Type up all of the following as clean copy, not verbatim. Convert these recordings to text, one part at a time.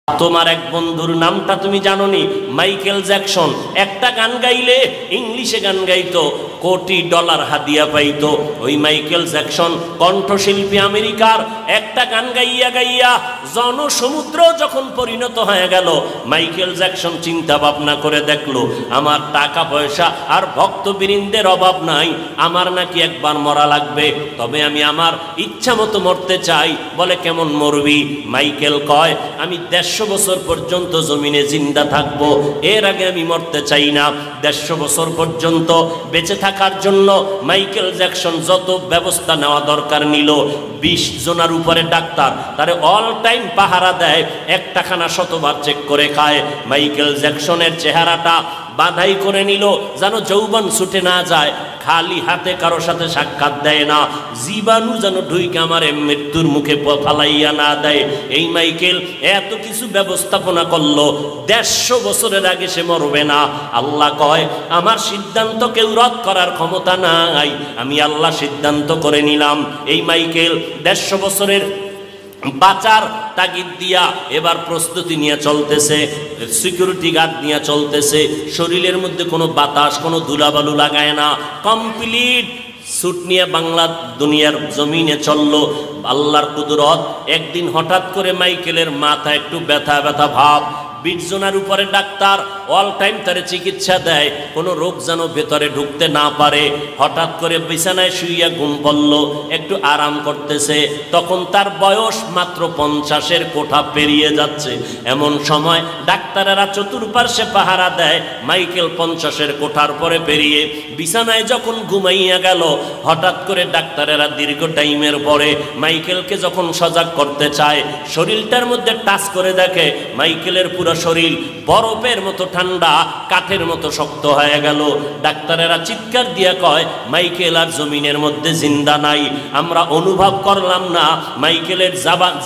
তোমার এক বন্ধুর নামটা তুমি জানোনি? Michael Jackson. একটা গান গাইলে, ইংলিশে গান গাইতো, $কোটি হাদিয়া পাইতো। ওই মাইকেল জ্যাকসন কণ্ঠশিল্পী আমেরিকার, একটা গান গাইয়া গাইয়া জনসমুদ্র যখন পরিণত হয়ে গেল, মাইকেল জ্যাকসন চিন্তা ভাবনা করে দেখলো, আমার টাকা পয়সা আর ভক্তবৃন্দের অভাব নাই, আমার নাকি একবার মরা লাগবে, তবে আমি আমার ইচ্ছা মতো মরতে চাই। বলে কেমন মরবি? মাইকেল কয়, আমি 150 বছর পর্যন্ত জমিনে জিন্দা থাকবো, এর আগে আমি মরতে চাই না। 150 বছর পর্যন্ত বেঁচে থাকার জন্য মাইকেল জ্যাকসন যত ব্যবস্থা নেওয়া দরকার নিল। 20 জনের উপরে ডাক্তার তারে অল টাইম পাহারা দেয়, একটা খানা শতবার চেক করে খায়। মাইকেল জ্যাকসনের চেহারাটা বাধাই করে নিল যেন যৌবন ছুটে না যায়, খালি হাতে কারো সাথে সাক্ষাৎ দেয় না, জীবাণু যেন ঢুইকে আমারে মৃত্যুর মুখে ফালাইয়া না দেয়। এই মাইকেল এত কিছু ব্যবস্থাপনা করলো, 150 বছরের আগে সে মরবে না। আল্লাহ কয়, আমার সিদ্ধান্ত কেউ রদ করার ক্ষমতা নাই, আমি আল্লাহ সিদ্ধান্ত করে নিলাম। এই মাইকেল 150 বছরের বাঁচার তাগিদ দিয়া এবার প্রস্তুতি নিয়ে চলতেছে, সিকিউরিটি গার্ড নিয়ে চলতেছে, শরীরের মধ্যে কোনো বাতাস, কোনো ধুলাবালু লাগায় না, কমপ্লিট স্যুট নিয়ে বাংলা দুনিয়ার জমিনে চললো। আল্লাহর কুদরত, একদিন হঠাৎ করে মাইকেলের মাথা একটু ব্যথা ব্যথা ভাব। 20 জনের উপরে ডাক্তার অল টাইম তারে চিকিৎসা দেয়, কোনো রোগ যেন ভেতরে ঢুকতে না পারে। হঠাৎ করে বিছানায় শুইয়া ঘুম পড়ল, একটু আরাম করতেছে, তখন তার বয়স মাত্র 50-এর কোঠা পেরিয়ে যাচ্ছে। এমন সময় ডাক্তারেরা চতুর্পার্শ্বে পাহারা দেয়, মাইকেল 50-এর কোঠার পরে পেরিয়ে বিছানায় যখন ঘুমাইয়া গেল, হঠাৎ করে ডাক্তারেরা দীর্ঘ টাইমের পরে মাইকেলকে যখন সজাগ করতে চায়, শরীরটার মধ্যে টাচ করে দেখে মাইকেলের পুরো শরীর বরফের মতো ঠান্ডা, কাঠের মতো শক্ত হয়ে গেল। ডাক্তারেরা চিৎকার দিয়া কয়, মাইকেল আর জমিনের মধ্যে জিন্দা নাই, আমরা অনুভব করলাম না মাইকেলের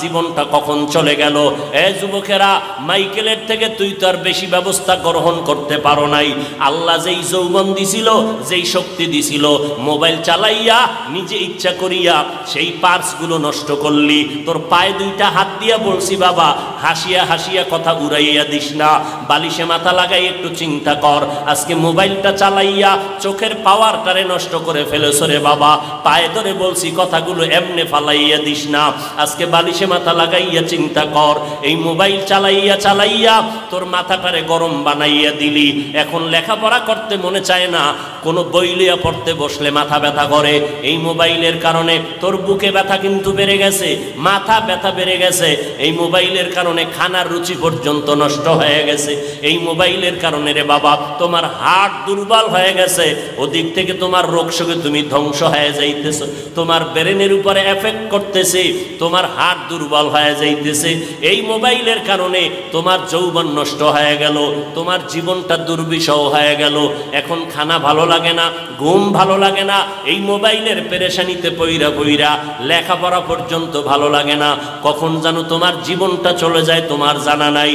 জীবনটা কখন চলে গেল। এ যুবকেরা, মাইকেলের থেকে তুই তো আর বেশি ব্যবস্থা গ্রহণ করতে পারো নাই। আল্লাহ যেই যৌবন দিছিল, যেই শক্তি দিছিল, মোবাইল চালাইয়া নিজে ইচ্ছা করিয়া সেই পার্টসগুলো নষ্ট করলি। তোর পায়ে 2টা হাত দিয়া বলছি, বাবা হাসিয়া হাসিয়া কথা উড়াইয়া দিস না, বালিশে মাথা লাগাই একটু চিন্তা কর। আজকে মোবাইলটা চালাইয়া চোখের পাওয়ারটারে নষ্ট করে ফেলেছ রে বাবা, পায়ে ধরে বলছি কথাগুলো এমনে ফালাইয়া দিস না। আজকে বালিশে মাথা লাগাইয়া চিন্তা কর, এই মোবাইল চালাইয়া চালাইয়া তোর মাথাটারে গরম বানাইয়া দিলি। এখন লেখাপড়া করতে মনে চায় না, কোনো বই লিয়া পড়তে বসলে মাথা ব্যথা করে। এই মোবাইলের কারণে তোর বুকে ব্যথা কিন্তু বেড়ে গেছে, মাথা ব্যথা বেড়ে গেছে। এই মোবাইলের কারণে খানার রুচি পর্যন্ত নষ্ট হয়ে গেছে। এই মোবাইলের কারণে রে বাবা তোমার হার্ট দুর্বল হয়ে গেছে, ওদিক থেকে তোমার রোগ শোকে তুমি ধ্বংস হয়ে যাইতেছো, তোমার ব্রেনের উপরে এফেক্ট করতেছে, তোমার হার্ট দুর্বল হয়ে যাইতেছে। এই মোবাইলের কারণে তোমার যৌবন নষ্ট হয়ে গেল, তোমার জীবনটা দুর্বিষহ হয়ে গেল। এখন খানা ভালো লাগে না, ঘুম ভালো লাগে না, এই মোবাইলের পেরেশানিতে পইরা পইরা লেখাপড়া পর্যন্ত ভালো লাগে না। কখন যেন তোমার জীবনটা চলে যায় তোমার জানা নাই।